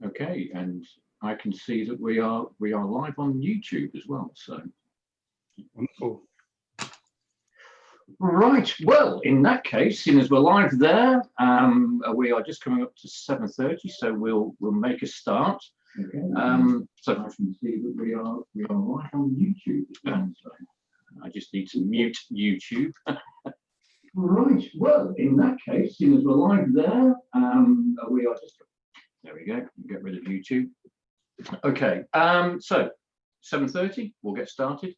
Okay, and I can see that we are live on YouTube as well. So wonderful. Right. Well, in that case, seeing as we're live there, we are just coming up to 7:30, so we'll make a start. Okay. So I can see that we are live on YouTube as well. So I just need to mute YouTube. Right. Well, in that case, seeing as we're live there, we are just. There we go. Get rid of YouTube. Okay. So 7:30, we'll get started.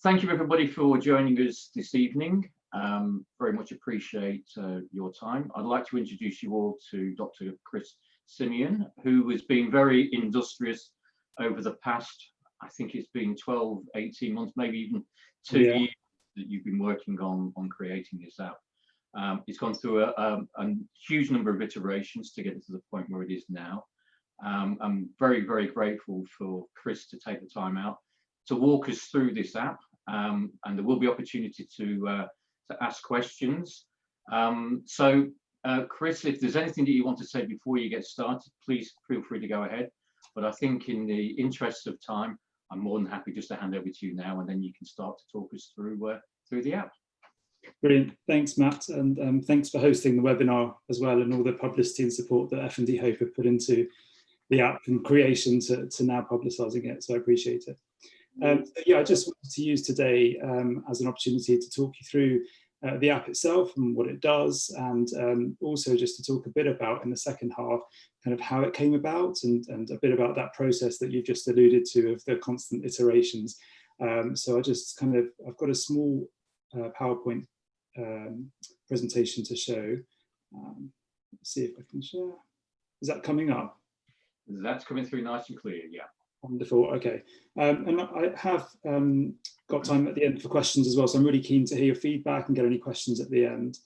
Thank you everybody for joining us this evening. Very much appreciate your time. I'd like to introduce you all to Dr. Chris Symeon, who has been very industrious over the past, I think it's been 12, 18 months, maybe even 2 years that you've been working on creating this app. It's gone through a huge number of iterations to get it to the point where it is now. I'm very, very grateful for Chris to take the time out to walk us through this app, and there will be opportunity to ask questions. Chris, if there's anything that you want to say before you get started, please feel free to go ahead. But I think in the interest of time, I'm more than happy just to hand over to you now, and then you can start to talk us through the app. Brilliant. Thanks, Matt, and thanks for hosting the webinar as well, and all the publicity and support that FND Hope have put into the app and creation to now publicising it. So I appreciate it. Yeah, I just wanted to use today as an opportunity to talk you through the app itself and what it does, and also just to talk a bit about, in the second half, kind of how it came about, and a bit about that process that you've just alluded to of the constant iterations. So I've got a small PowerPoint presentation to show. Let's see if I can share. Is that coming up? That's coming through nice and clear, yeah. Wonderful, okay. And I have got time at the end for questions as well, so I'm really keen to hear your feedback and get any questions at the end.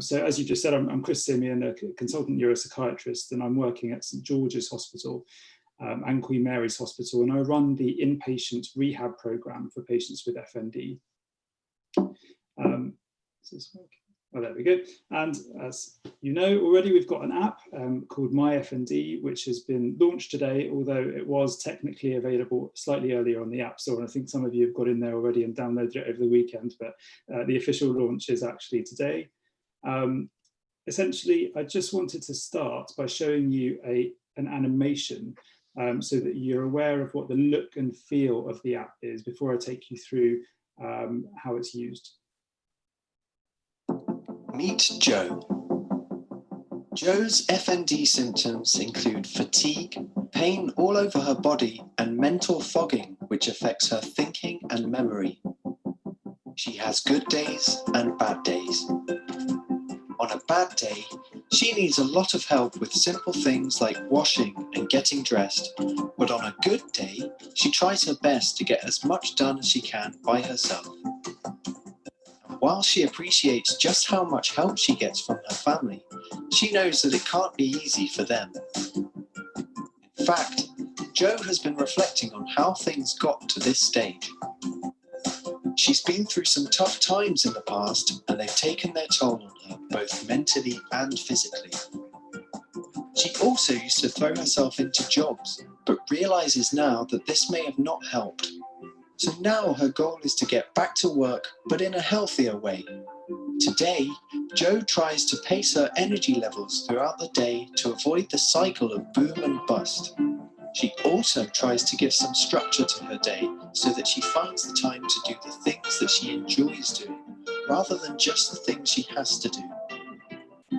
So as you just said, I'm Chris Symeon, a consultant neuropsychiatrist, and I'm working at St George's Hospital and Queen Mary's Hospital, and I run the inpatient rehab programme for patients with FND. Is this working? Oh, there we go. And as you know already, we've got an app called My FND, which has been launched today, although it was technically available slightly earlier on the App Store. And I think some of you have got in there already and downloaded it over the weekend, but the official launch is actually today. Essentially, I just wanted to start by showing you an animation so that you're aware of what the look and feel of the app is before I take you through how it's used. Meet Joe. Joe's FND symptoms include fatigue, pain all over her body, and mental fogging, which affects her thinking and memory. She has good days and bad days. On a bad day, she needs a lot of help with simple things like washing and getting dressed, but on a good day, she tries her best to get as much done as she can by herself. While she appreciates just how much help she gets from her family, she knows that it can't be easy for them. In fact, Jo has been reflecting on how things got to this stage. She's been through some tough times in the past, and they've taken their toll on her, both mentally and physically. She also used to throw herself into jobs, but realizes now that this may have not helped. So now her goal is to get back to work, but in a healthier way. Today, Jo tries to pace her energy levels throughout the day to avoid the cycle of boom and bust. She also tries to give some structure to her day so that she finds the time to do the things that she enjoys doing, rather than just the things she has to do.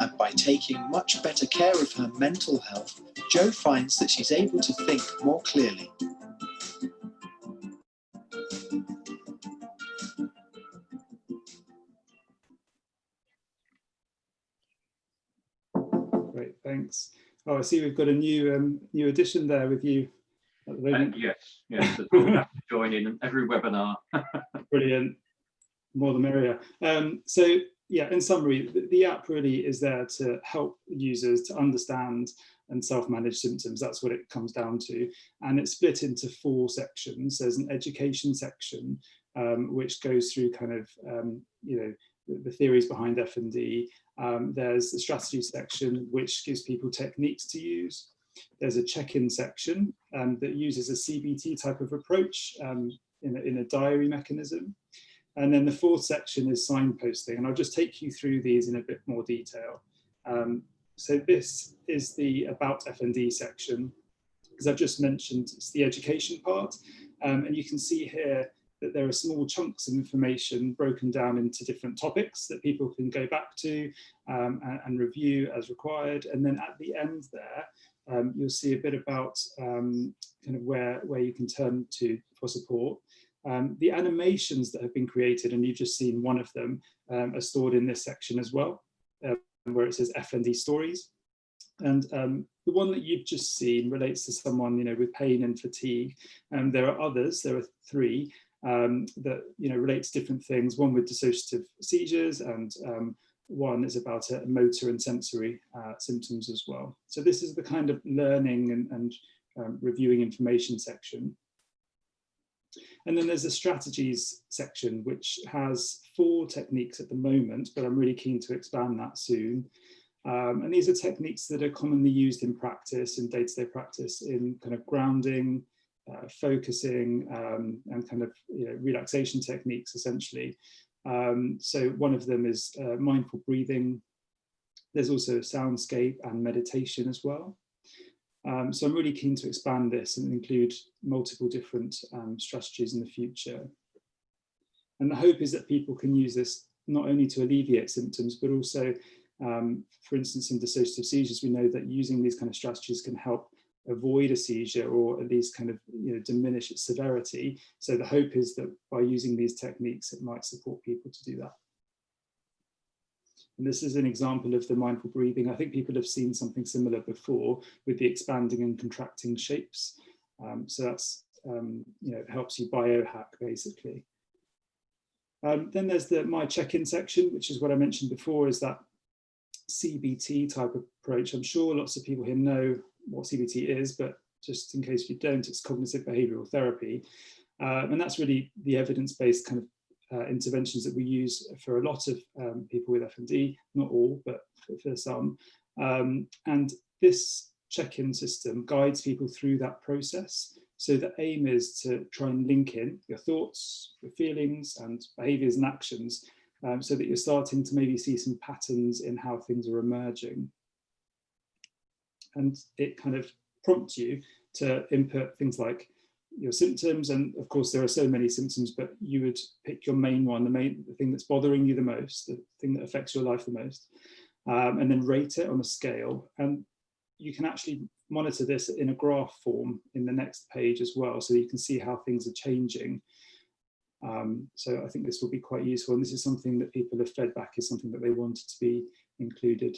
And by taking much better care of her mental health, Jo finds that she's able to think more clearly. Great, thanks. Oh, I see we've got a new addition there with you at the moment. Yes, so you have to join in every webinar. Brilliant, more the merrier. So yeah, in summary, the app really is there to help users to understand and self-manage symptoms. That's what it comes down to. And it's split into 4 sections. There's an education section, which goes through kind of, the theories behind FND. There's the strategy section, which gives people techniques to use. There's a check-in section that uses a CBT type of approach in a diary mechanism. And then the fourth section is signposting, and I'll just take you through these in a bit more detail. So this is the About FND section. As I've just mentioned, it's the education part, and you can see here that there are small chunks of information broken down into different topics that people can go back to and review as required. And then at the end there, you'll see a bit about kind of where you can turn to for support. The animations that have been created, and you've just seen one of them, are stored in this section as well, where it says FND stories. And the one that you've just seen relates to someone, with pain and fatigue. There are others, there are 3 that, relate to different things. One with dissociative seizures, and one is about motor and sensory symptoms as well. So this is the kind of learning and reviewing information section. And then there's a strategies section, which has 4 techniques at the moment, but I'm really keen to expand that soon. And these are techniques that are commonly used in practice, in day-to-day practice, in kind of grounding, focusing, and kind of relaxation techniques, essentially. So one of them is mindful breathing. There's also soundscape and meditation as well. So I'm really keen to expand this and include multiple different strategies in the future. And the hope is that people can use this not only to alleviate symptoms, but also, for instance, in dissociative seizures, we know that using these kind of strategies can help avoid a seizure, or at least kind of diminish its severity. So the hope is that by using these techniques, it might support people to do that. And this is an example of the mindful breathing. I think people have seen something similar before with the expanding and contracting shapes. So that's, it helps you biohack, basically. Then there's the My Check-in section, which is what I mentioned before, is that CBT type of approach. I'm sure lots of people here know what CBT is, but just in case you don't, it's cognitive behavioral therapy. And that's really the evidence-based kind of interventions that we use for a lot of people with FND, not all, but for some. And this check-in system guides people through that process. So the aim is to try and link in your thoughts, your feelings, and behaviors and actions, so that you're starting to maybe see some patterns in how things are emerging. And it kind of prompts you to input things like your symptoms, and of course there are so many symptoms, but you would pick your main one, the thing that's bothering you the most, the thing that affects your life the most, and then rate it on a scale. And you can actually monitor this in a graph form in the next page as well, so you can see how things are changing. So I think this will be quite useful, and this is something that people have fed back as something that they wanted to be included.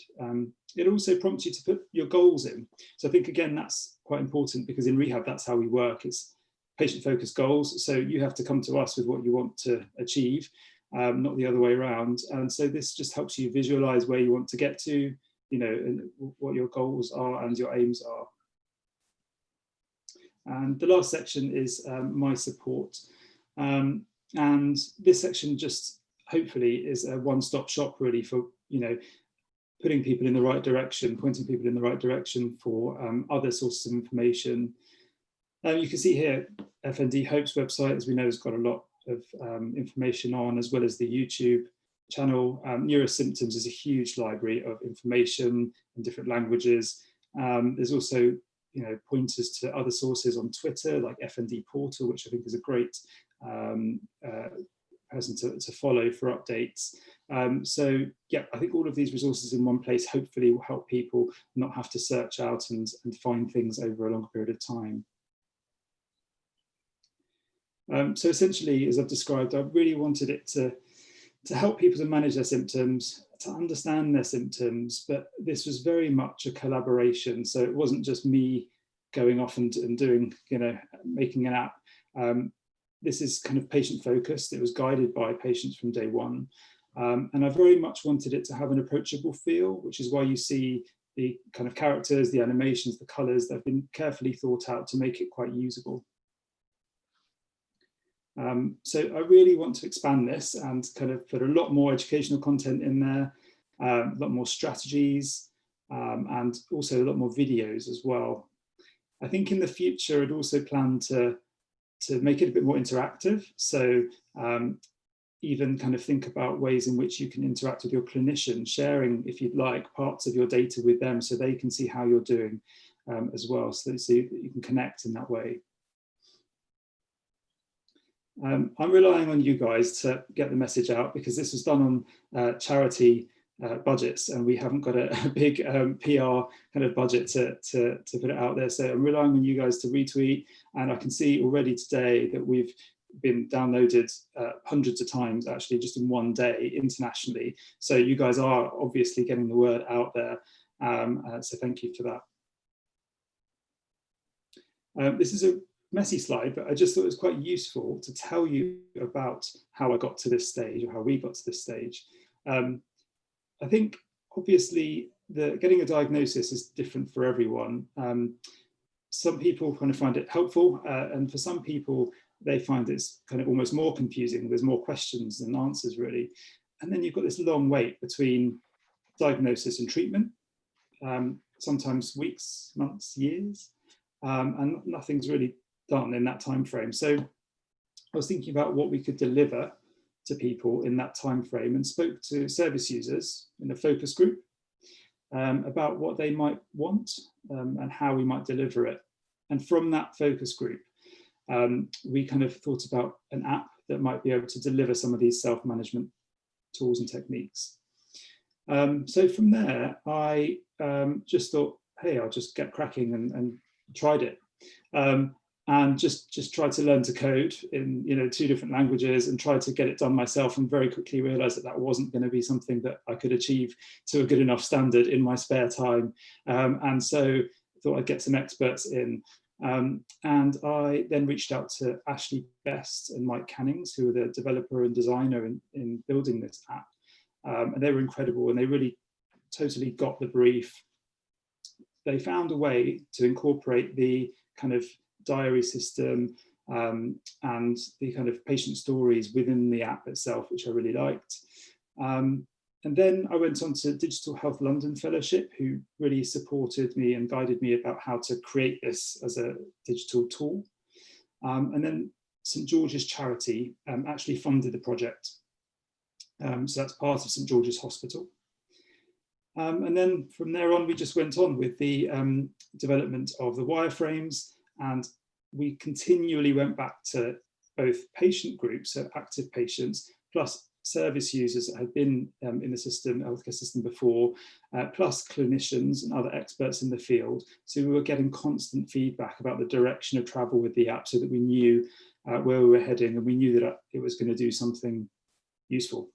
It also prompts you to put your goals in. So I think, again, that's quite important, because in rehab, that's how we work. It's patient-focused goals. So you have to come to us with what you want to achieve, not the other way around. And so this just helps you visualize where you want to get to, and what your goals are and your aims are. And the last section is My Support. And this section just hopefully is a one-stop shop, really, for putting people in the right direction, pointing people in the right direction for other sources of information. You can see here FND Hope's website, as we know, has got a lot of information on, as well as the YouTube channel. Neurosymptoms is a huge library of information in different languages. There's also pointers to other sources on Twitter, like FND Portal, which I think is a great person to follow for updates. So yeah, I think all of these resources in one place hopefully will help people not have to search out and find things over a long period of time. So essentially, as I've described, I really wanted it to help people to manage their symptoms, to understand their symptoms, but this was very much a collaboration. So it wasn't just me going off and doing, making an app. This is kind of patient focused. It was guided by patients from day one. And I very much wanted it to have an approachable feel, which is why you see the kind of characters, the animations, the colors that have been carefully thought out to make it quite usable. So I really want to expand this and kind of put a lot more educational content in there, a lot more strategies, and also a lot more videos as well. I think in the future, I'd also plan to make it a bit more interactive. So even kind of think about ways in which you can interact with your clinician, sharing, if you'd like, parts of your data with them so they can see how you're doing as well, so you can connect in that way. I'm relying on you guys to get the message out, because this was done on charity budgets, and we haven't got a big PR kind of budget to put it out there. So I'm relying on you guys to retweet, and I can see already today that we've been downloaded hundreds of times, actually, just in one day internationally. So you guys are obviously getting the word out there. So thank you for that. This is a messy slide, but I just thought it was quite useful to tell you about how I got to this stage, or how we got to this stage. I think obviously getting a diagnosis is different for everyone. Some people kind of find it helpful, and for some people they find it's kind of almost more confusing. There's more questions than answers, really. And then you've got this long wait between diagnosis and treatment, sometimes weeks, months, years, and nothing's really done in that time frame. So I was thinking about what we could deliver to people in that time frame, and spoke to service users in a focus group about what they might want and how we might deliver it. And from that focus group, we kind of thought about an app that might be able to deliver some of these self-management tools and techniques. So from there, I just thought, hey, I'll just get cracking, and tried it. And just tried to learn to code in 2 different languages, and tried to get it done myself, and very quickly realized that that wasn't going to be something that I could achieve to a good enough standard in my spare time. And so I thought I'd get some experts in. And I then reached out to Ashley Best and Mike Cannings, who are the developer and designer in building this app. And they were incredible, and they really totally got the brief. They found a way to incorporate the kind of diary system and the kind of patient stories within the app itself, which I really liked. And then I went on to Digital Health London Fellowship, who really supported me and guided me about how to create this as a digital tool. And then St George's Charity actually funded the project. So that's part of St George's Hospital. And then from there on, we just went on with the development of the wireframes, and we continually went back to both patient groups, so active patients, plus service users that had been in the system, healthcare system before, plus clinicians and other experts in the field. So we were getting constant feedback about the direction of travel with the app, so that we knew where we were heading, and we knew that it was going to do something useful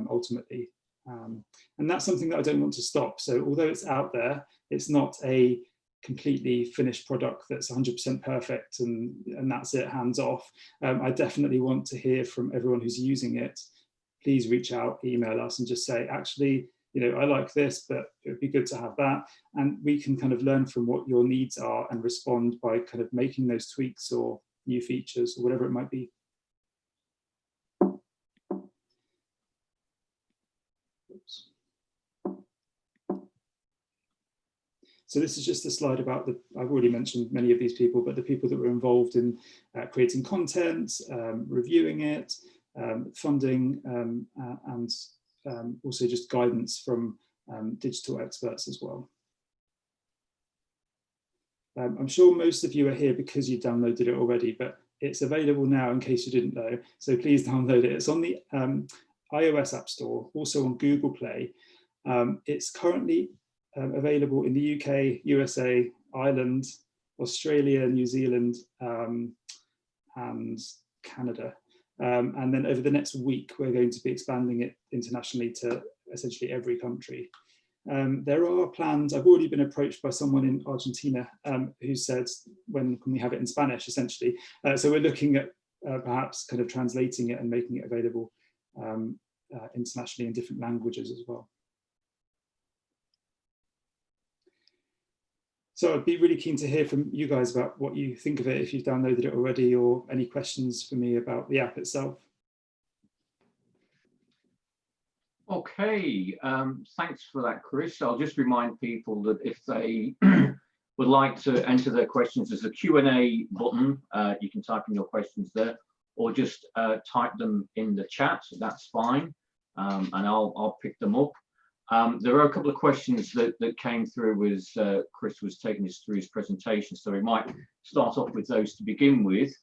ultimately. And that's something that I don't want to stop. So although it's out there, it's not a completely finished product that's 100% perfect and that's it, hands off. I definitely want to hear from everyone who's using it. Please reach out, email us, and just say, actually, I like this, but it would be good to have that. And we can kind of learn from what your needs are and respond by kind of making those tweaks or new features or whatever it might be. Oops. So this is just a slide about I've already mentioned many of these people, but the people that were involved in creating content, reviewing it, funding, and also just guidance from digital experts as well. I'm sure most of you are here because you downloaded it already, but it's available now in case you didn't know. So please download it. It's on the iOS App Store, also on Google Play. It's currently available in the UK, USA, Ireland, Australia, New Zealand, and Canada. And then over the next week, we're going to be expanding it internationally to essentially every country. There are plans. I've already been approached by someone in Argentina who said, when can we have it in Spanish, essentially. So we're looking at perhaps kind of translating it and making it available internationally in different languages as well. So I'd be really keen to hear from you guys about what you think of it, if you've downloaded it already, or any questions for me about the app itself. Okay, thanks for that, Chris. I'll just remind people that if they would like to enter their questions, there's a Q&A button. You can type in your questions there, or just type them in the chat. That's fine, and I'll pick them up. There are a couple of questions that came through as Chris was taking us through his presentation, so we might start off with those to begin with.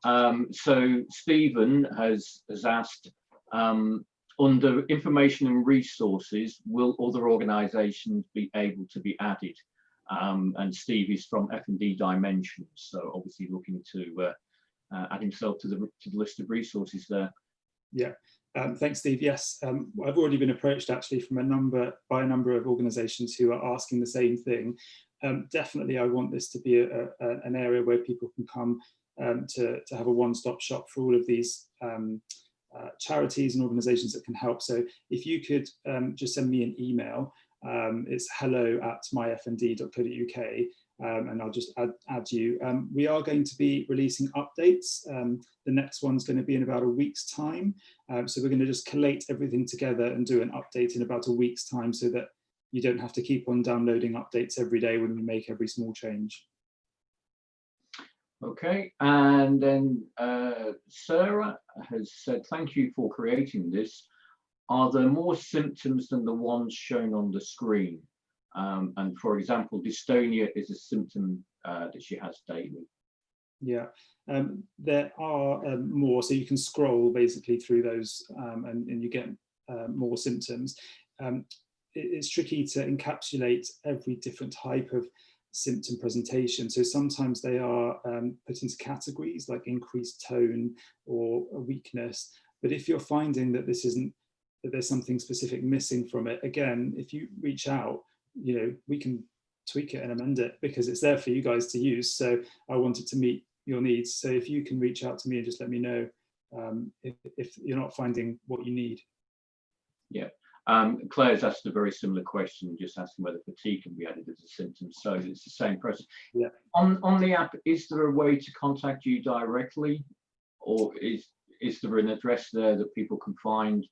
So Stephen has asked, under information and resources, will other organisations be able to be added? And Steve is from FND Dimensions, so obviously looking to add himself to the list of resources there. Yeah, thanks, Steve. Yes, I've already been approached actually from a number of organisations who are asking the same thing. Definitely, I want this to be an area where people can come to have a one-stop shop for all of these charities and organisations that can help. So if you could just send me an email, it's hello@myfnd.co.uk, and I'll just add you. We are going to be releasing updates. The next one's going to be in about a week's time. So we're going to just collate everything together and do an update in about a week's time, so that you don't have to keep on downloading updates every day when we make every small change. Okay, and then Sarah has said, thank you for creating this. Are there more symptoms than the ones shown on the screen? And for example, dystonia is a symptom that she has daily. Yeah, there are more, so you can scroll basically through those and you get more symptoms. It's tricky to encapsulate every different type of symptom presentation. So sometimes they are put into categories like increased tone or a weakness. But if you're finding that that there's something specific missing from it, again, if you reach out, we can tweak it and amend it, because it's there for you guys to use. So I want it to meet your needs. So if you can reach out to me and just let me know if you're not finding what you need. Yeah. Claire's asked a very similar question, just asking whether fatigue can be added as a symptom. So it's the same process. Yeah. On the app, is there a way to contact you directly, or is there an address there that people can find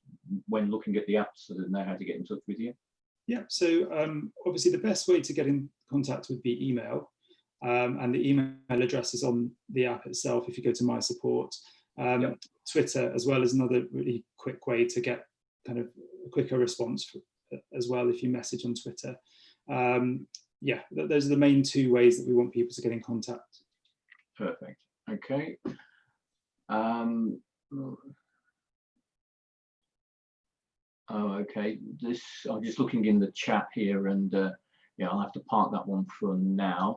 when looking at the app so that they know how to get in touch with you? Yeah, so obviously the best way to get in contact would be email, and the email address is on the app itself if you go to My Support. Yep. Twitter as well is another really quick way to get kind of a quicker response as well if you message on Twitter. Yeah, those are the main two ways that we want people to get in contact. Perfect. Okay. Oh, okay. I'm just looking in the chat here, and yeah, I'll have to park that one for now.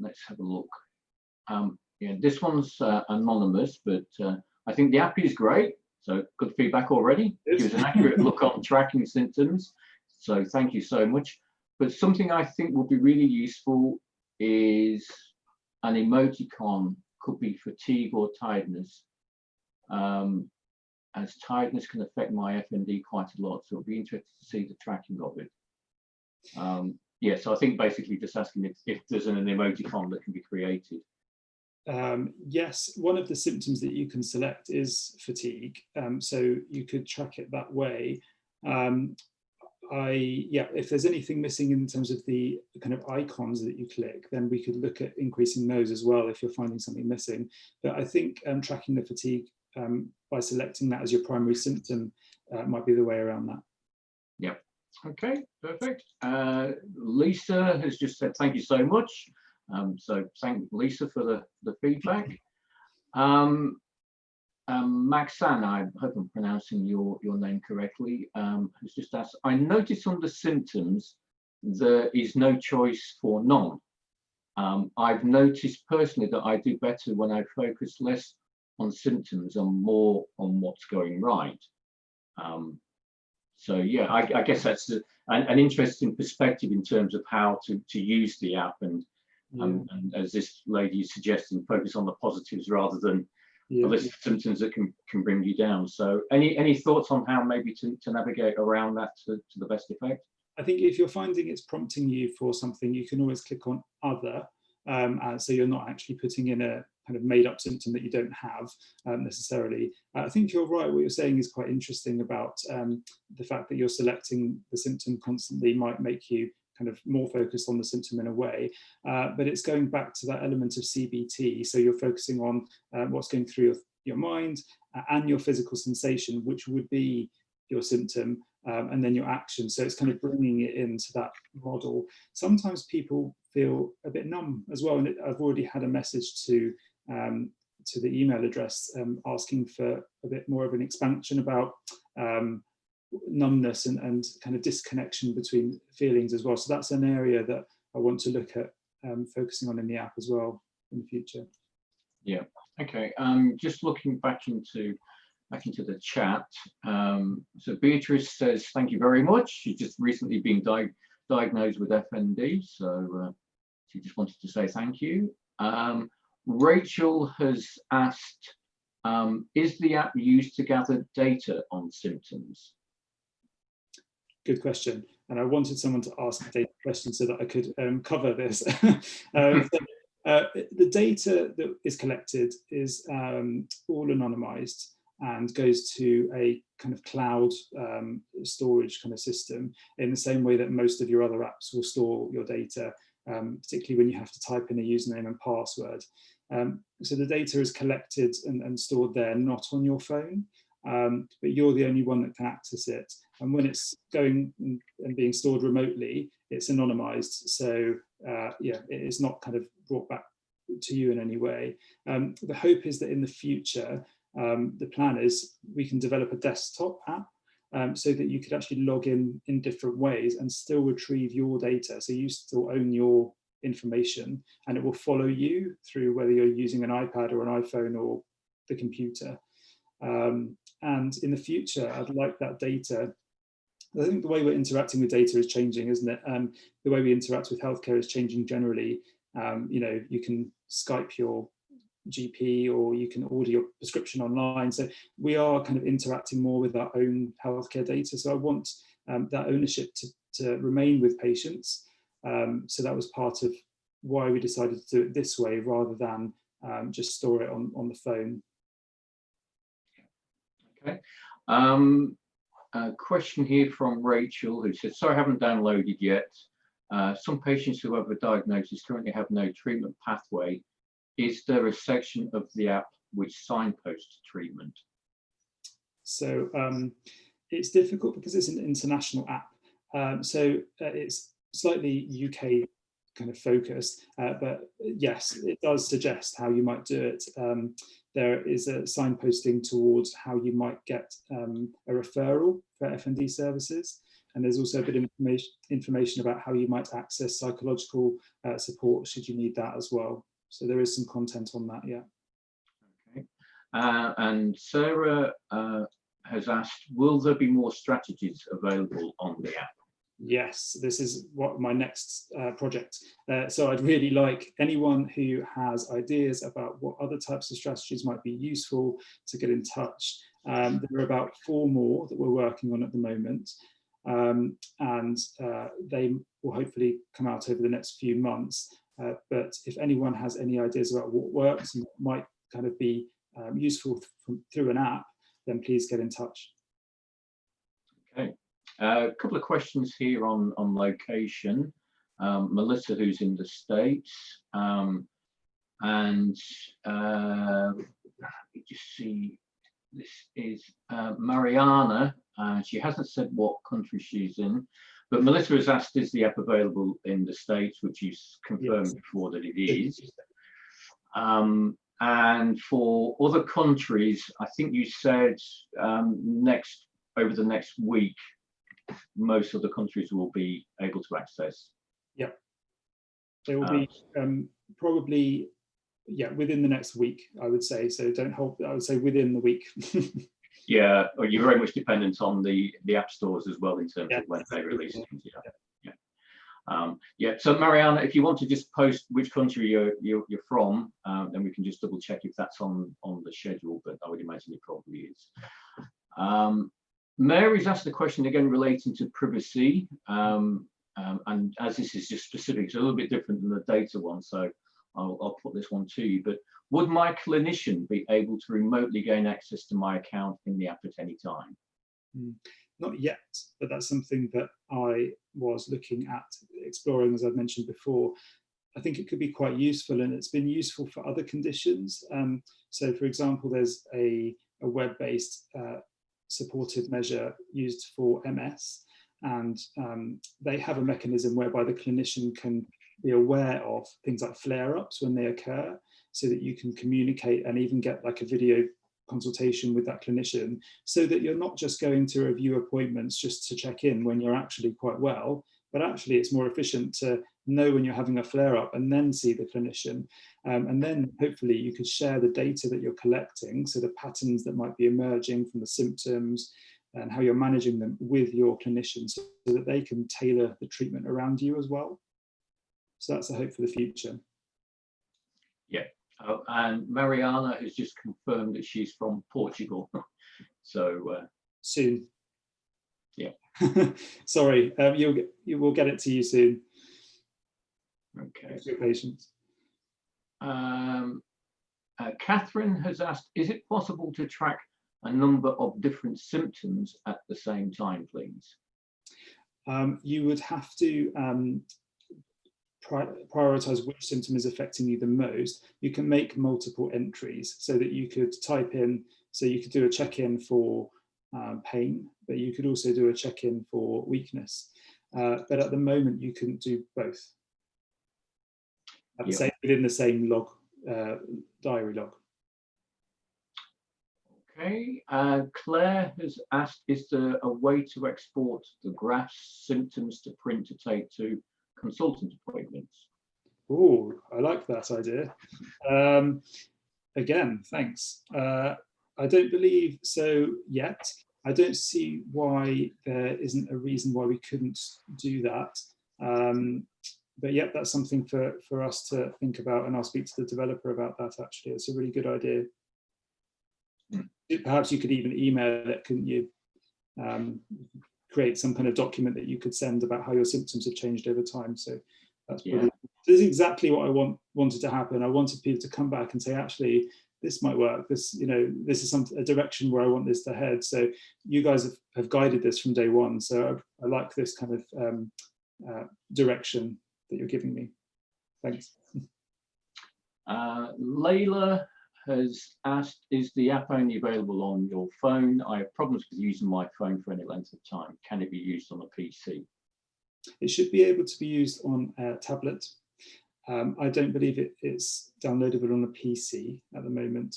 Let's have a look. Yeah, this one's anonymous, but I think the app is great. So good feedback already. Gives an accurate look on tracking symptoms. So thank you so much. But something I think would be really useful is an emoticon. Could be fatigue or tiredness, as tiredness can affect my FND quite a lot. So it'll be interesting to see the tracking of it. Yeah, so I think basically just asking if there's an emoticon that can be created. Yes, one of the symptoms that you can select is fatigue, so you could track it that way. Yeah, if there's anything missing in terms of the kind of icons that you click, then we could look at increasing those as well if you're finding something missing. But I think tracking the fatigue by selecting that as your primary symptom might be the way around that. Yeah. Okay, perfect. Lisa has just said thank you so much. So thank Lisa for the feedback. Maxan, I hope I'm pronouncing your name correctly, has just asked, I noticed on the symptoms there is no choice for none. I've noticed personally that I do better when I focus less on symptoms and more on what's going right. So yeah, I guess that's an interesting perspective in terms of how to use the app, and as this lady is suggesting, focus on the positives rather than the list of symptoms that can bring you down. So any thoughts on how maybe to navigate around that to the best effect? I think if you're finding it's prompting you for something, you can always click on other, so you're not actually putting in a kind of made up symptom that you don't have necessarily. I think you're right. What you're saying is quite interesting about the fact that you're selecting the symptom constantly might make you kind of more focused on the symptom in a way, but it's going back to that element of CBT. So you're focusing on what's going through your mind and your physical sensation, which would be your symptom, and then your action. So it's kind of bringing it into that model. Sometimes people feel a bit numb as well, and I've already had a message to the email address asking for a bit more of an expansion about numbness and kind of disconnection between feelings as well. So that's an area that I want to look at focusing on in the app as well in the future. Yeah, okay. Just looking back into the chat. So Beatrice says, thank you very much. She's just recently been diagnosed with FND, so she just wanted to say thank you. Rachel has asked, is the app used to gather data on symptoms? Good question. And I wanted someone to ask a data question so that I could cover this. The data that is collected is all anonymized and goes to a kind of cloud storage kind of system, in the same way that most of your other apps will store your data, particularly when you have to type in a username and password. So the data is collected and stored there, not on your phone, but you're the only one that can access it. And when it's going and being stored remotely, it's anonymized. So yeah, it is not kind of brought back to you in any way. The hope is that in the future, the plan is we can develop a desktop app so that you could actually log in different ways and still retrieve your data. So you still own your information, and it will follow you through whether you're using an iPad or an iPhone or the computer. And in the future, I'd like that data. I think the way we're interacting with data is changing, isn't it? The way we interact with healthcare is changing generally. You know, you can Skype your GP, or you can order your prescription online. So we are kind of interacting more with our own healthcare data. So I want that ownership to remain with patients. So that was part of why we decided to do it this way, rather than just store it on the phone. Okay. A question here from Rachel, who says, sorry, I haven't downloaded yet. Some patients who have a diagnosis currently have no treatment pathway. Is there a section of the app which signposts treatment? So it's difficult because it's an international app. So it's slightly UK kind of focused, but yes, it does suggest how you might do it. There is a signposting towards how you might get a referral for FND services. And there's also a bit of information about how you might access psychological support should you need that as well. So there is some content on that, yeah. Okay. And Sarah has asked, will there be more strategies available on the app? Yes, this is what my next project. So I'd really like anyone who has ideas about what other types of strategies might be useful to get in touch. There are about 4 more that we're working on at the moment. And they will hopefully come out over the next few months. But if anyone has any ideas about what works and what might kind of be useful through an app, then please get in touch. Okay. A couple of questions here on location. Melissa, who's in the States, and let me just see, this is Mariana. She hasn't said what country she's in, but Melissa has asked, is the app available in the States, which you confirmed yes. Before that it is. And for other countries, I think you said over the next week, most of the countries will be able to access. Yeah, they will be probably, yeah, within the next week, I would say. So don't hold, I would say within the week. Yeah, or you're very much dependent on the app stores as well in terms of when they release things. Yeah. So Mariana, if you want to just post which country you're from, then we can just double check if that's on the schedule, but I would imagine it probably is. Mary's asked the question again relating to privacy, and as this is just specific, it's a little bit different than the data one, so I'll put this one to you. But would my clinician be able to remotely gain access to my account in the app at any time? not yet, but that's something that I was looking at exploring, as I've mentioned before. I think it could be quite useful, and it's been useful for other conditions. So for example, there's a web-based supported measure used for MS, and they have a mechanism whereby the clinician can be aware of things like flare-ups when they occur, so that you can communicate and even get like a video consultation with that clinician, so that you're not just going to review appointments just to check in when you're actually quite well, but actually it's more efficient to know when you're having a flare-up and then see the clinician. And then hopefully you could share the data that you're collecting, so the patterns that might be emerging from the symptoms and how you're managing them with your clinician, so that they can tailor the treatment around you as well. So that's a hope for the future. Yeah. And Mariana has just confirmed that she's from Portugal. So soon. Yeah. Sorry, you will get it to you soon. Okay. Thanks for your patience. Catherine has asked, is it possible to track a number of different symptoms at the same time, please? You would have to prioritize which symptom is affecting you the most. You can make multiple entries, so that you could type in, so you could do a check-in for pain, but you could also do a check-in for weakness. But at the moment, you couldn't do both at the same, within the same log, diary log. Okay, Claire has asked, is there a way to export the graphs, symptoms to print to take to consultant appointments? Oh, I like that idea. Again, thanks. I don't believe so yet. I don't see why there isn't a reason why we couldn't do that. But yeah, that's something for us to think about, and I'll speak to the developer about that. Actually, it's a really good idea. Perhaps you could even email it, couldn't you? Create some kind of document that you could send about how your symptoms have changed over time. So that's brilliant. This is exactly what I wanted to happen. I wanted people to come back and say, actually, this might work. This, this is a direction where I want this to head. So you guys have guided this from day one. So I like this kind of direction that you're giving me. Thanks. Layla has asked, is the app only available on your phone? I have problems with using my phone for any length of time. Can it be used on a PC? It should be able to be used on a tablet. I don't believe it's downloadable on a PC at the moment.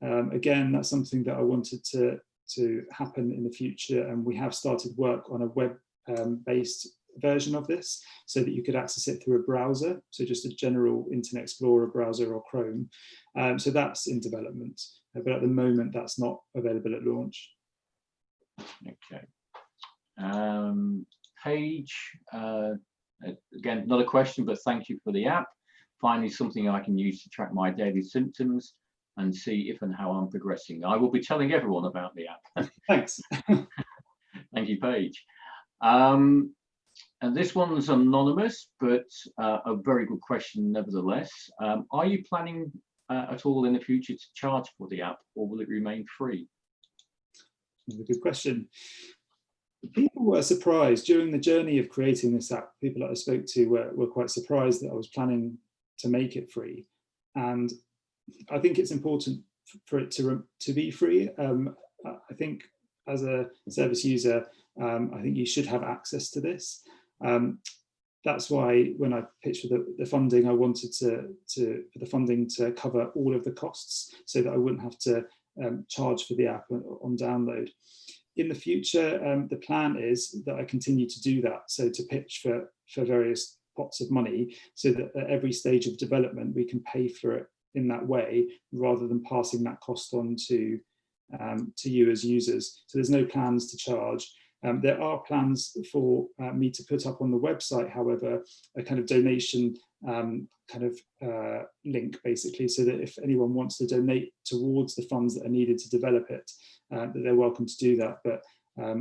Again, that's something that I wanted to happen in the future, and we have started work on a web-based version of this, so that you could access it through a browser, so just a general Internet Explorer browser or Chrome. So that's in development, but at the moment that's not available at launch. Okay. Paige, again, another question, but thank you for the app. Finally, something I can use to track my daily symptoms and see if and how I'm progressing. I will be telling everyone about the app. Thanks. Thank you, Paige. And this one's anonymous, but a very good question nevertheless. Are you planning at all in the future to charge for the app, or will it remain free? That's a good question. People were surprised during the journey of creating this app. People that I spoke to were quite surprised that I was planning to make it free. And I think it's important for it to be free. I think as a service user, I think you should have access to this. That's why when I pitched for the funding, I wanted for the funding to cover all of the costs, so that I wouldn't have to charge for the app on download. In the future, the plan is that I continue to do that, so to pitch for various pots of money, so that at every stage of development we can pay for it in that way, rather than passing that cost on to you as users. So there's no plans to charge. There are plans for me to put up on the website, however, a kind of donation link, basically, so that if anyone wants to donate towards the funds that are needed to develop it, that they're welcome to do that. But I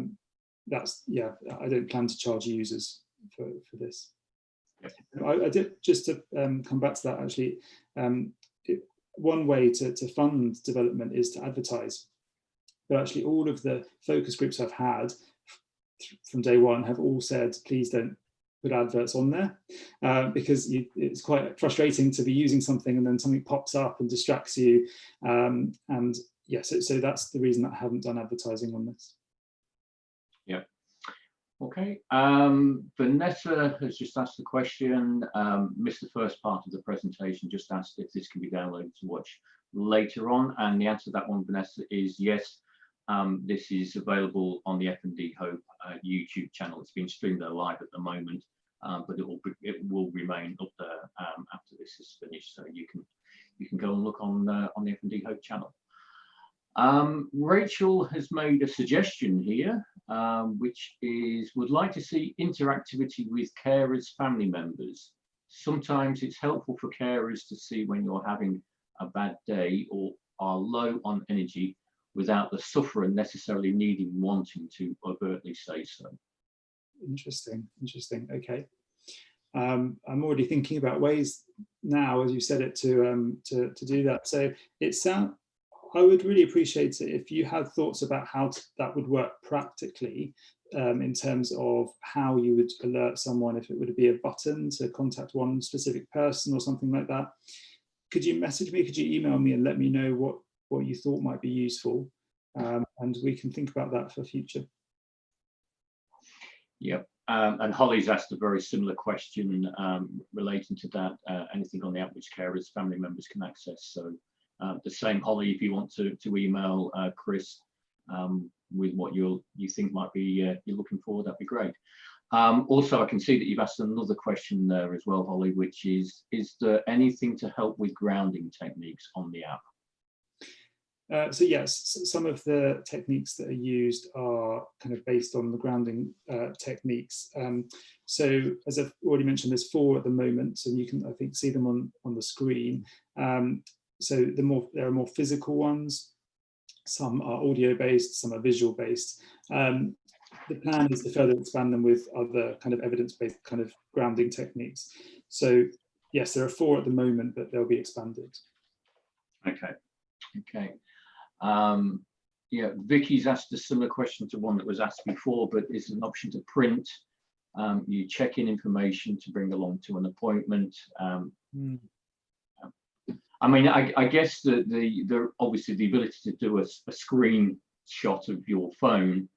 don't plan to charge users for this. I did, just to come back to that, actually, one way to fund development is to advertise. But actually all of the focus groups I've had from day one have all said, please don't put adverts on there, because it's quite frustrating to be using something and then something pops up and distracts you. And yeah, so that's the reason that I haven't done advertising on this. Yeah. Okay. Vanessa has just asked the question, missed the first part of the presentation, just asked if this can be downloaded to watch later on. And the answer to that one, Vanessa, is yes. This is available on the FND Hope YouTube channel. It's being streamed there live at the moment, but it will remain up there after this is finished. So you can go and look on the FND Hope channel. Rachel has made a suggestion here, which is would like to see interactivity with carers' family members. Sometimes it's helpful for carers to see when you're having a bad day or are low on energy without the sufferer necessarily wanting to overtly say so. Interesting. Okay. I'm already thinking about ways now, as you said it, to do that. So I would really appreciate it if you had thoughts about how that would work practically, in terms of how you would alert someone, if it would be a button to contact one specific person or something like that. Could you message me, could you email me and let me know what you thought might be useful, and we can think about that for future. Yep. And Holly's asked a very similar question relating to that, anything on the app which carers' family members can access. So the same, Holly, if you want to email Chris with what you think might be you're looking for, that'd be great. Also, I can see that you've asked another question there as well, Holly, which is there anything to help with grounding techniques on the app? So yes, some of the techniques that are used are kind of based on the grounding techniques. So as I've already mentioned, there's 4 at the moment, and you can, I think, see them on the screen. So there are more physical ones. Some are audio based, some are visual based. The plan is to further expand them with other kind of evidence-based kind of grounding techniques. So yes, there are 4 at the moment, but they'll be expanded. Okay. Yeah, Vicky's asked a similar question to one that was asked before, but is an option to print. You check in information to bring along to an appointment. I mean, I guess the obviously the ability to do a screenshot of your phone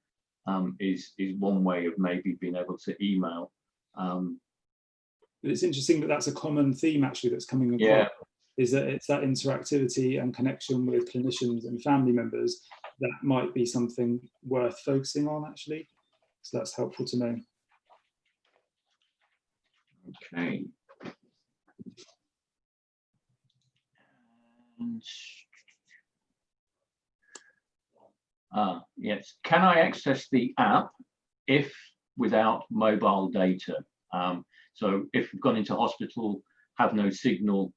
is one way of maybe being able to email. But it's interesting that that's a common theme actually that's coming across. Yeah. Is that it's that interactivity and connection with clinicians and family members that might be something worth focusing on actually. So that's helpful to know. Okay. Yes. Can I access the app if without mobile data? So if you've gone into hospital, have no signal,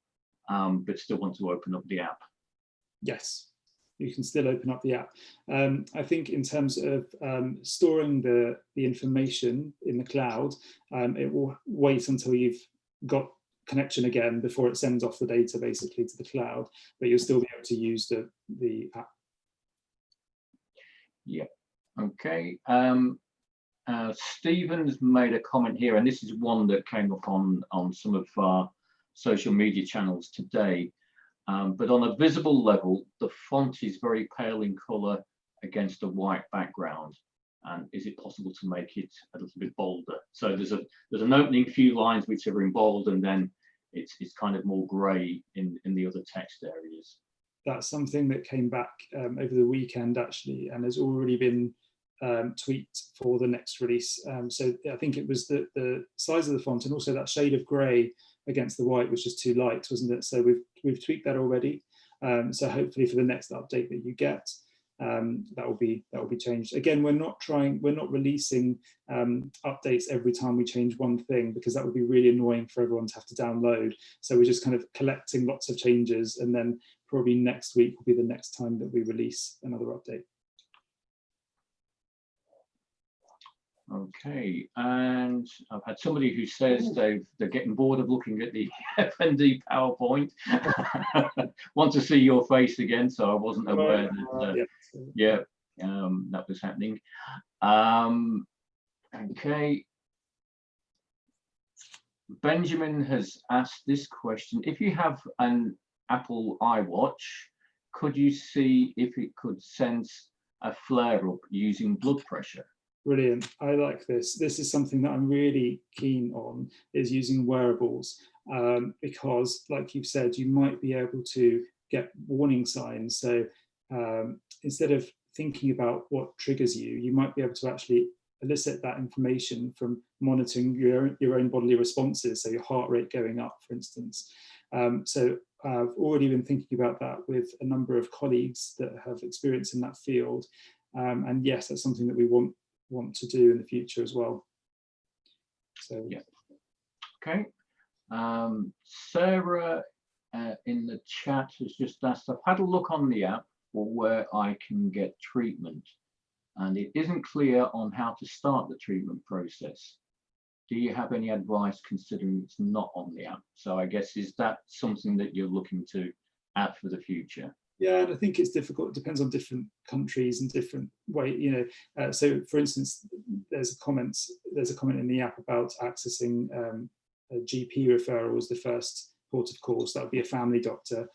but still want to open up the app? Yes, you can still open up the app. I think in terms of storing the information in the cloud, it will wait until you've got connection again before it sends off the data basically to the cloud, but you'll still be able to use the app. Yeah. Okay. Stephen's made a comment here, and this is one that came up on some of our social media channels today. But on a visible level, the font is very pale in colour against a white background. And is it possible to make it a little bit bolder? So there's an opening few lines which are in bold, and then it's kind of more grey in the other text areas. That's something that came back over the weekend actually, and has already been tweaked for the next release. So I think it was the size of the font and also that shade of grey against the white was just too light, wasn't it? So we've tweaked that already. So hopefully for the next update that you get, that will be changed. Again, we're not releasing updates every time we change one thing, because that would be really annoying for everyone to have to download. So we're just kind of collecting lots of changes, and then probably next week will be the next time that we release another update. Okay, and I've had somebody who says they're getting bored of looking at the FND PowerPoint. Want to see your face again, so I wasn't aware that that was happening. Okay. Benjamin has asked this question. If you have an Apple iWatch, could you see if it could sense a flare-up using blood pressure? Brilliant. I like this. This is something that I'm really keen on, is using wearables, because like you've said, you might be able to get warning signs. So instead of thinking about what triggers you, you might be able to actually elicit that information from monitoring your own bodily responses. So your heart rate going up, for instance. So I've already been thinking about that with a number of colleagues that have experience in that field. And yes, that's something that we want to do in the future as well. So yeah. Okay. Sarah in the chat has just asked, I've had a look on the app for where I can get treatment, and it isn't clear on how to start the treatment process. Do you have any advice, considering it's not on the app? So I guess, is that something that you're looking to add for the future? Yeah, and I think it's difficult. It depends on different countries and different way, you know. So, for instance, there's a comment in the app about accessing a GP referral as the first port of call. So that would be a family doctor,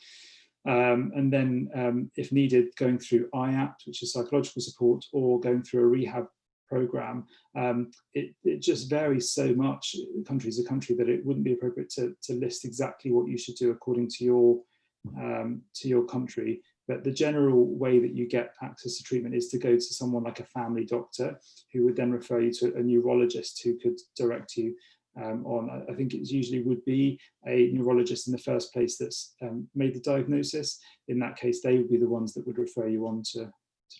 and then, if needed, going through IAPT, which is psychological support, or going through a rehab program. It just varies so much, country to country, that it wouldn't be appropriate to list exactly what you should do according to your country. But the general way that you get access to treatment is to go to someone like a family doctor, who would then refer you to a neurologist who could direct you on. I think it usually would be a neurologist in the first place that's made the diagnosis. In that case, they would be the ones that would refer you on to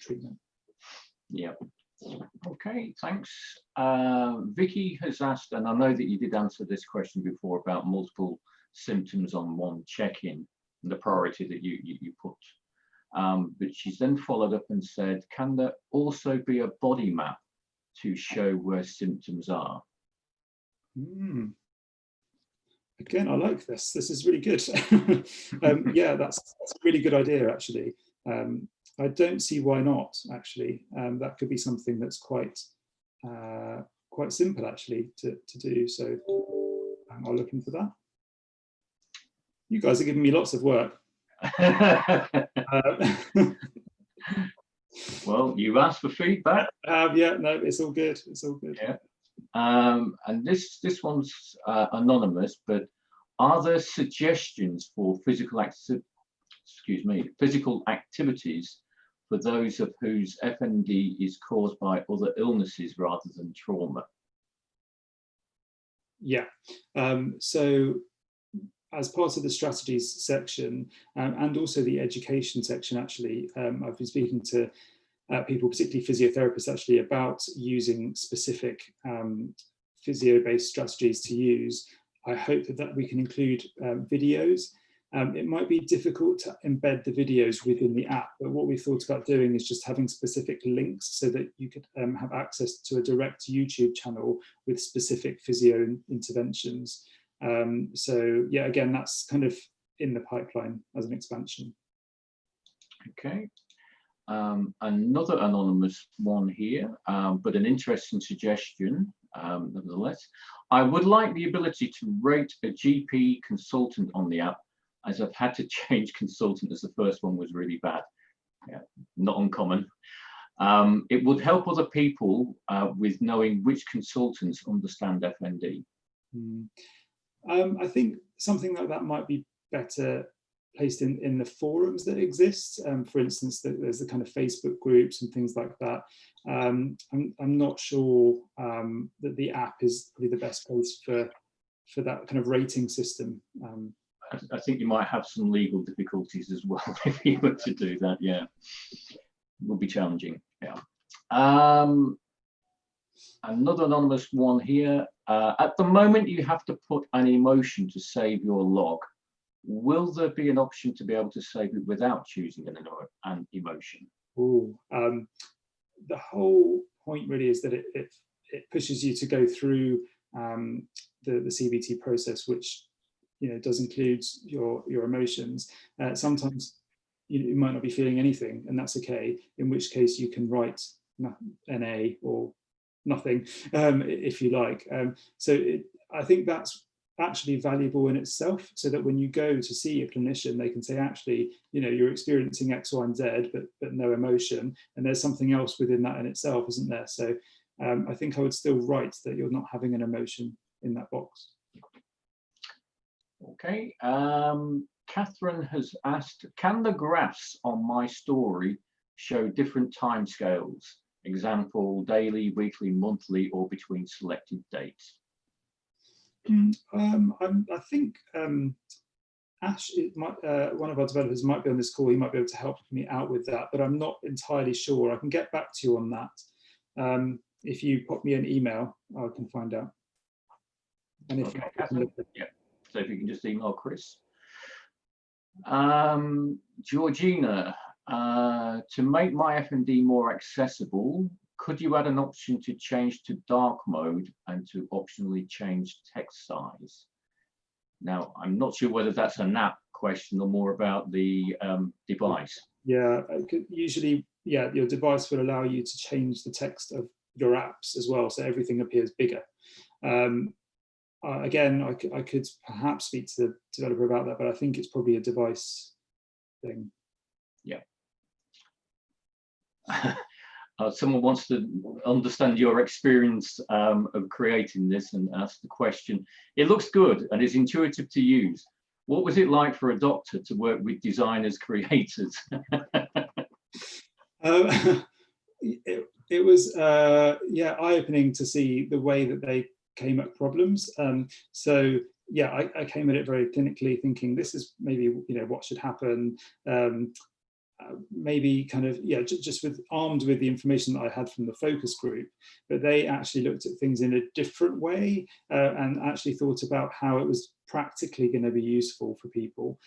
treatment. Yeah. Okay, thanks. Vicky has asked, and I know that you did answer this question before about multiple symptoms on one check-in, the priority that you put. But she's then followed up and said, can there also be a body map to show where symptoms are? Again, I like this. This is really good. Yeah, that's a really good idea, actually. I don't see why not, actually. That could be something that's quite simple, actually, to do. So I'll look into that. You guys are giving me lots of work. Well, you've asked for feedback. Yeah, no, it's all good. It's all good. Yeah. And this one's anonymous, but are there suggestions for physical activities for those of whose FND is caused by other illnesses rather than trauma? Yeah. So as part of the strategies section, and also the education section, actually, I've been speaking to people, particularly physiotherapists, actually, about using specific physio-based strategies to use. I hope that we can include videos. It might be difficult to embed the videos within the app, but what we thought about doing is just having specific links so that you could have access to a direct YouTube channel with specific physio interventions. So yeah, again, that's kind of in the pipeline as an expansion. Okay. Another anonymous one here, but an interesting suggestion nevertheless. I would like the ability to rate a GP consultant on the app, as I've had to change consultant as the first one was really bad. Yeah, not uncommon. It would help other people with knowing which consultants understand FND. I think something like that might be better placed in the forums that exist. For instance, there's the kind of Facebook groups and things like that. I'm not sure that the app is probably the best place for that kind of rating system. I think you might have some legal difficulties as well if you were to do that. Yeah, it will be challenging. Yeah. Another anonymous one here. At the moment, you have to put an emotion to save your log. Will there be an option to be able to save it without choosing an emotion? Ooh, the whole point really is that it pushes you to go through the CBT process, which does include your emotions. Sometimes you might not be feeling anything, and that's okay. In which case you can write NA or nothing, if you like. I think that's actually valuable in itself, so that when you go to see a clinician, they can say, actually, you know, you're experiencing X, Y, and Z, but no emotion, and there's something else within that in itself, isn't there? So I think I would still write that you're not having an emotion in that box. Okay. Catherine has asked, can the graphs on my story show different timescales? Example, daily, weekly, monthly, or between selected dates? I think Ash, one of our developers, might be on this call. He might be able to help me out with that, but I'm not entirely sure. I can get back to you on that. If you pop me an email, I can find out. And if okay, not, Catherine, yeah. So if you can just email Chris. Georgina, to make my FND more accessible, could you add an option to change to dark mode and to optionally change text size? Now, I'm not sure whether that's an app question or more about the device. Yeah, usually, yeah, your device will allow you to change the text of your apps as well, so everything appears bigger. Again, I could perhaps speak to the developer about that, but I think it's probably a device thing. Yeah. Someone wants to understand your experience of creating this and ask the question. It looks good and is intuitive to use. What was it like for a doctor to work with designers, creators? It was yeah, eye-opening to see the way that they came at problems. So yeah, I came at it very clinically, thinking this is maybe, you know, what should happen. Maybe kind of, yeah, just armed with the information that I had from the focus group, but they actually looked at things in a different way and actually thought about how it was practically going to be useful for people.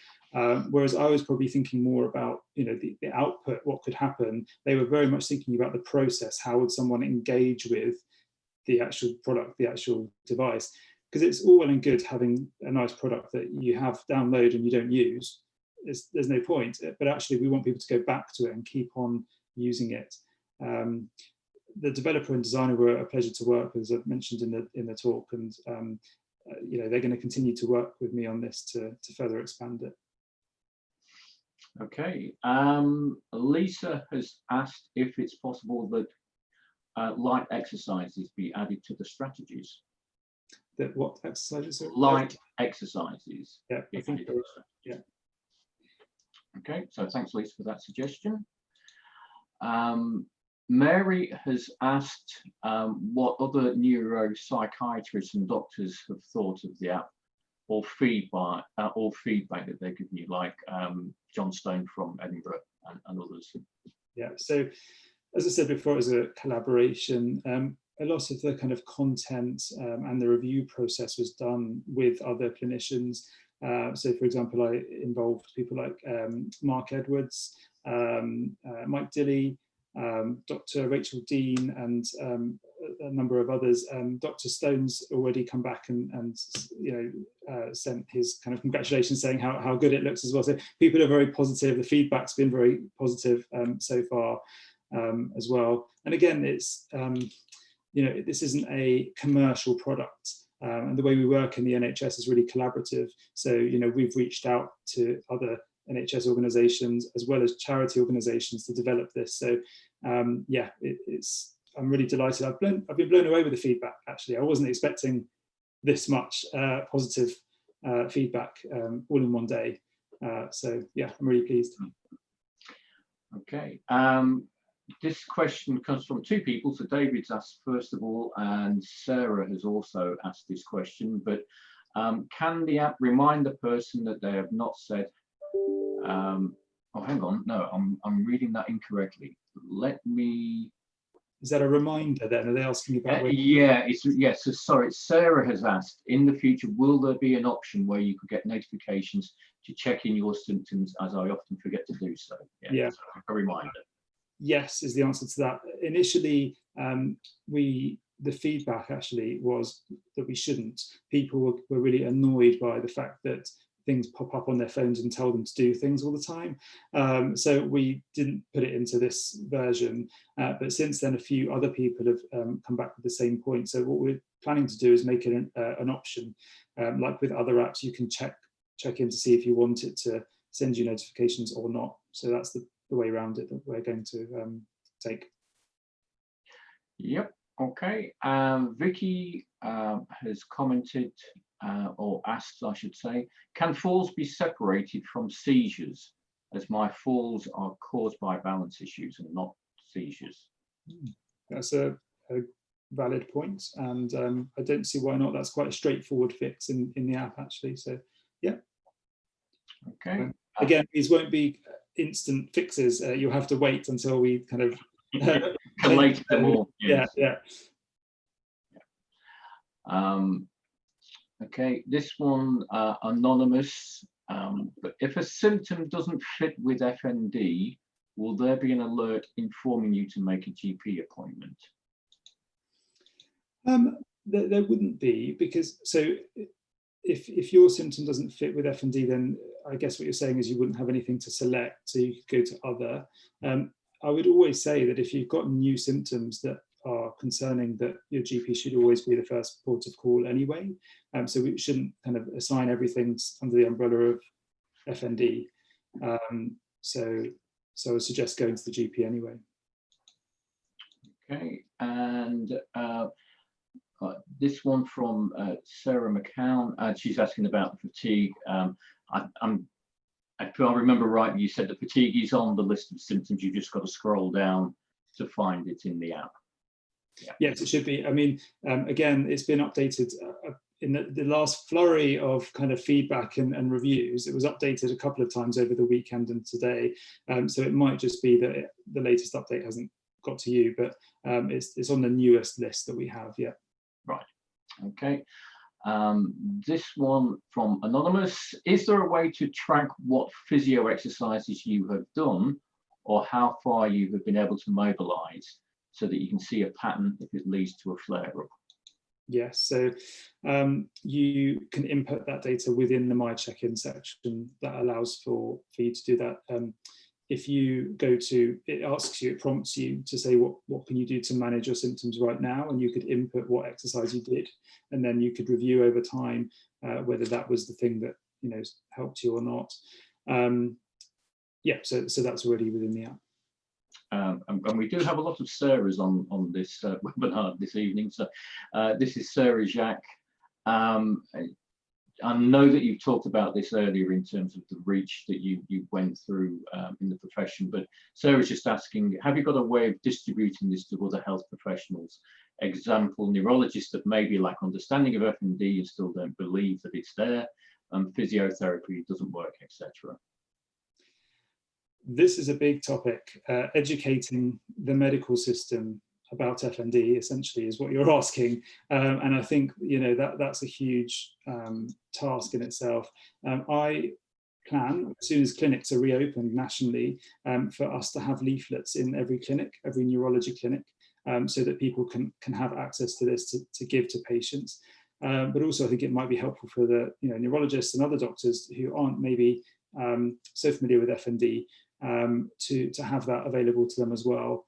Whereas I was probably thinking more about, you know, the output, what could happen. They were very much thinking about the process. How would someone engage with the actual product, the actual device? Because it's all well and good having a nice product that you have download and you don't use. There's no point, but actually we want people to go back to it and keep on using it. The developer and designer were a pleasure to work with, as I've mentioned in the talk, and you know, they're going to continue to work with me on this to further expand it. Okay, Lisa has asked if it's possible that light exercises be added to the strategies. That what exercises? Light exercises. Yeah, I think so. Yeah. Okay, so thanks, Lisa, for that suggestion. Mary has asked what other neuropsychiatrists and doctors have thought of the app, or feedback that they're giving you, like John Stone from Edinburgh and others. Yeah, so as I said before, it was a collaboration. A lot of the kind of content and the review process was done with other clinicians. So, for example, I involved people like Mark Edwards, Mike Dilley, Dr. Rachel Dean, and a number of others. Dr. Stone's already come back and you know, sent his kind of congratulations, saying how good it looks as well. So people are very positive. The feedback's been very positive so far as well. And again, it's you know, this isn't a commercial product. And the way we work in the NHS is really collaborative. So, you know, we've reached out to other NHS organisations as well as charity organisations to develop this. So, yeah, I'm really delighted. I've been blown away with the feedback, actually. I wasn't expecting this much positive feedback all in one day. So, yeah, I'm really pleased. Okay. This question comes from two people. So David's asked first of all, and Sarah has also asked this question, but can the app remind the person that they have not said, oh, hang on, no, I'm reading that incorrectly. Let me... Is that a reminder then? Are they asking about... yeah, yes, so sorry, Sarah has asked, in the future, will there be an option where you could get notifications to check in your symptoms, as I often forget to do so? Yeah. So a reminder. Yes, is the answer to that. Initially, the feedback actually was that we shouldn't. People were really annoyed by the fact that things pop up on their phones and tell them to do things all the time. So we didn't put it into this version, but since then a few other people have come back with the same point. So what we're planning to do is make it an option. Like with other apps, you can check in to see if you want it to send you notifications or not. So that's the way around it that we're going to take. Yep. Okay. Vicky has commented or asked, I should say, can falls be separated from seizures, as my falls are caused by balance issues and not seizures? That's a valid point, and I don't see why not. That's quite a straightforward fix in the app, actually. So yeah. Okay. Again, these won't be instant fixes. You'll have to wait until we kind of collate them all. Yes. Yeah. Okay, this one, anonymous, but if a symptom doesn't fit with FND, will there be an alert informing you to make a GP appointment? There wouldn't be, because if your symptom doesn't fit with FND, then I guess what you're saying is you wouldn't have anything to select, so you could go to other. I would always say that if you've got new symptoms that are concerning, that your GP should always be the first port of call anyway. So we shouldn't kind of assign everything under the umbrella of FND. So I would suggest going to the GP anyway. Okay, and this one from Sarah McCown. She's asking about the fatigue. If I remember right, you said the fatigue is on the list of symptoms. You've just got to scroll down to find it in the app. Yeah. Yes, it should be. I mean, again, it's been updated in the last flurry of kind of feedback and reviews. It was updated a couple of times over the weekend and today. So it might just be that the latest update hasn't got to you, but it's on the newest list that we have. Yeah. Right. Okay. This one from Anonymous. Is there a way to track what physio exercises you have done or how far you have been able to mobilize so that you can see a pattern if it leads to a flare-up? Yes, so you can input that data within the My Check-in section that allows for you to do that. If you go to, it prompts you to say what can you do to manage your symptoms right now, and you could input what exercise you did, and then you could review over time whether that was the thing that helped you or not. Yeah, so that's already within the app. And we do have a lot of Sarahs on this webinar this evening. So this is Sarah Jacques. I know that you've talked about this earlier in terms of the reach that you went through in the profession, but Sarah's just asking, have you got a way of distributing this to other health professionals? Example, neurologists that maybe lack understanding of FND and still don't believe that it's there, physiotherapy doesn't work, etc. This is a big topic. Educating the medical system about FND essentially is what you're asking, and I think that's a huge task in itself. I plan, as soon as clinics are reopened nationally, for us to have leaflets in every clinic, every neurology clinic, so that people can have access to this to give to patients. But also I think it might be helpful for the neurologists and other doctors who aren't maybe so familiar with FND to have that available to them as well.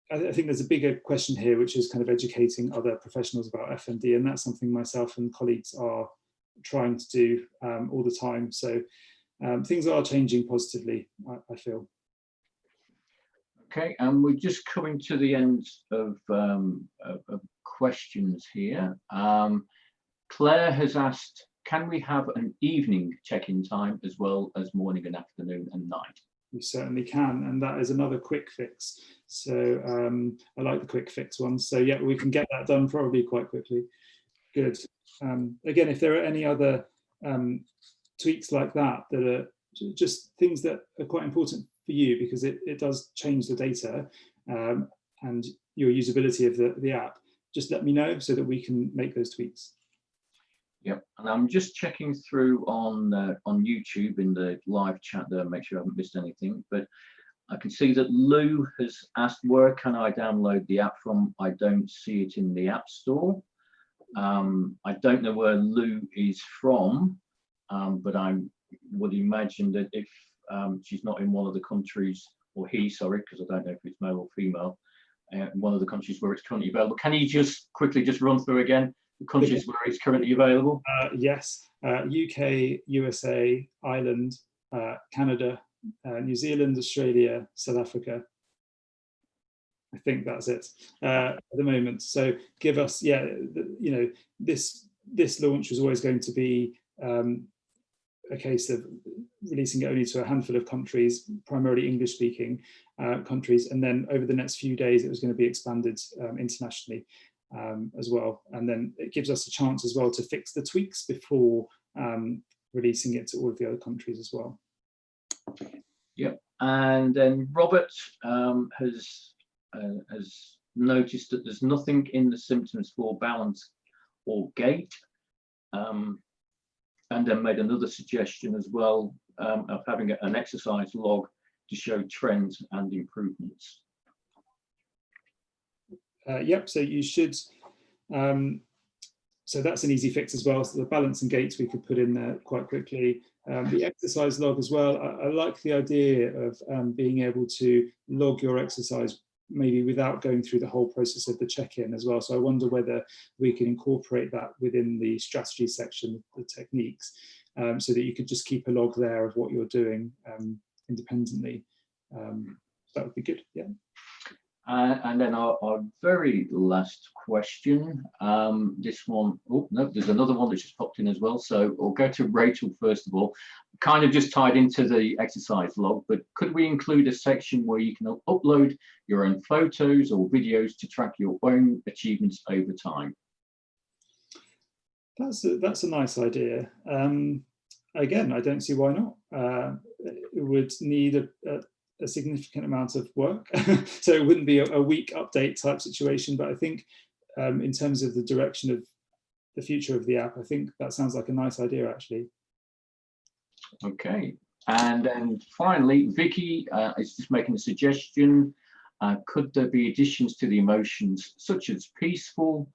I think there's a bigger question here, which is kind of educating other professionals about FND, and that's something myself and colleagues are trying to do all the time. So things are changing positively, I feel. Okay, and we're just coming to the end of questions here. Claire has asked, can we have an evening check-in time as well as morning and afternoon and night? We certainly can, and that is another quick fix. So I like the quick fix ones. So yeah, we can get that done probably quite quickly. Good. Again, if there are any other tweaks like that are just things that are quite important for you, because it does change the data and your usability of the app, just let me know so that we can make those tweaks. Yep, and I'm just checking through on YouTube in the live chat there, make sure I haven't missed anything. But I can see that Lou has asked, where can I download the app from? I don't see it in the App Store. I don't know where Lou is from, but I would imagine that if she's not in one of the countries, or he, sorry, because I don't know if it's male or female, one of the countries where it's currently available. Can you just quickly just run through again the countries where it's currently available? Yes, UK, USA, Ireland, Canada, New Zealand, Australia, South Africa. I think that's it at the moment. So give us, this launch was always going to be a case of releasing it only to a handful of countries, primarily English-speaking countries, and then over the next few days it was going to be expanded internationally as well. And then it gives us a chance as well to fix the tweaks before releasing it to all of the other countries as well. Yep. And then Robert has noticed that there's nothing in the symptoms for balance or gait, and then made another suggestion as well of having an exercise log to show trends and improvements. Yep, so you should, so that's an easy fix as well. So the balance and gaits we could put in there quite quickly. The exercise log as well, I like the idea of being able to log your exercise maybe without going through the whole process of the check-in as well. So I wonder whether we can incorporate that within the strategy section, the techniques, so that you could just keep a log there of what you're doing independently. That would be good, yeah. And then our very last question, this one, oh no, there's another one that just popped in as well. So we'll go to Rachel first of all, kind of just tied into the exercise log, but could we include a section where you can upload your own photos or videos to track your own achievements over time? That's a nice idea. Again, I don't see why not. It would need a significant amount of work. So it wouldn't be a week update type situation, but I think in terms of the direction of the future of the app, I think that sounds like a nice idea actually. Okay, and then finally, Vicky is just making a suggestion. Could there be additions to the emotions such as peaceful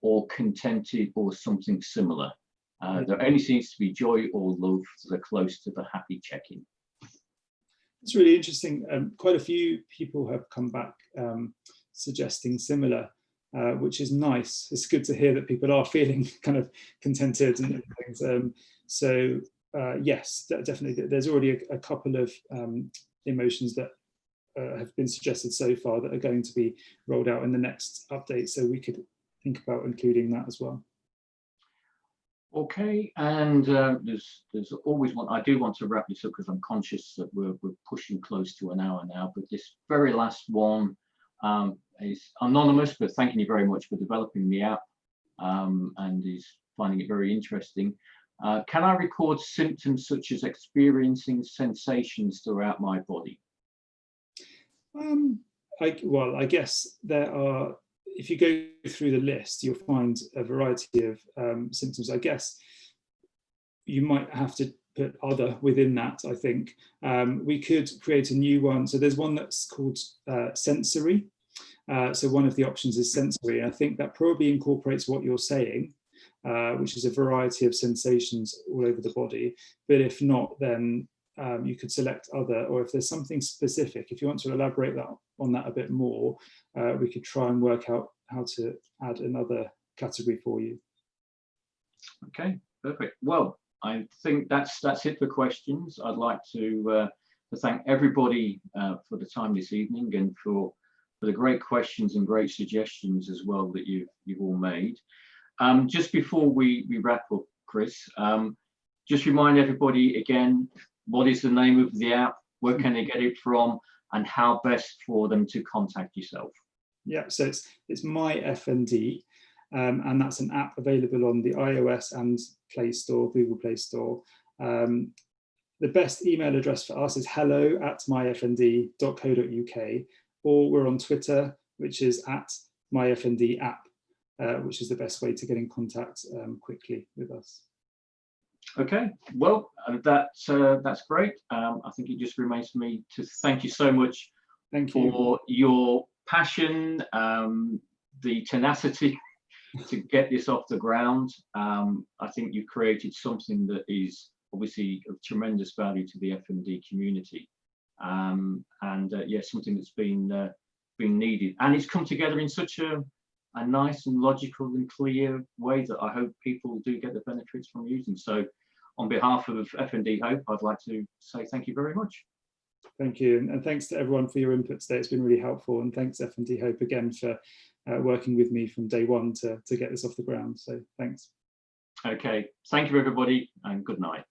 or contented or something similar? There only seems to be joy or love that are close to the happy check-in. It's really interesting. Quite a few people have come back suggesting similar, which is nice. It's good to hear that people are feeling kind of contented and things. So yes, definitely. There's already a couple of emotions that have been suggested so far that are going to be rolled out in the next update. So we could think about including that as well. Okay, and there's always one. I do want to wrap this up because I'm conscious that we're pushing close to an hour now. But this very last one is anonymous, but thanking you very much for developing the app and is finding it very interesting. Can I record symptoms such as experiencing sensations throughout my body? Well, I guess there are. If you go through the list, you'll find a variety of symptoms. I guess you might have to put other within that, I think. We could create a new one. So there's one that's called sensory. So one of the options is sensory. I think that probably incorporates what you're saying, which is a variety of sensations all over the body. But if not, then you could select other, or if there's something specific, if you want to elaborate on that a bit more, we could try and work out how to add another category for you. Okay, perfect. Well, I think that's it for questions. I'd like to thank everybody for the time this evening and for the great questions and great suggestions as well that you've all made. Just before we wrap up, Chris, just remind everybody again, what is the name of the app, where can they get it from, and how best for them to contact yourself? Yeah, so it's My FND, and that's an app available on the iOS and Play Store, Google Play Store. The best email address for us is hello@myfnd.co.uk, or we're on Twitter, which is @myfndapp, which is the best way to get in contact quickly with us. Okay, well, that's great. I think it just remains for me to thank you so much for your passion, the tenacity to get this off the ground. I think you've created something that is obviously of tremendous value to the FND community, and yes, something that's been needed, and it's come together in such a nice and logical and clear way that I hope people do get the benefits from using. So on behalf of FND Hope, I'd like to say thank you very much. Thank you, and thanks to everyone for your input today. It's been really helpful, and thanks FND Hope again for working with me from day one to get this off the ground. So thanks. Okay, thank you everybody, and good night.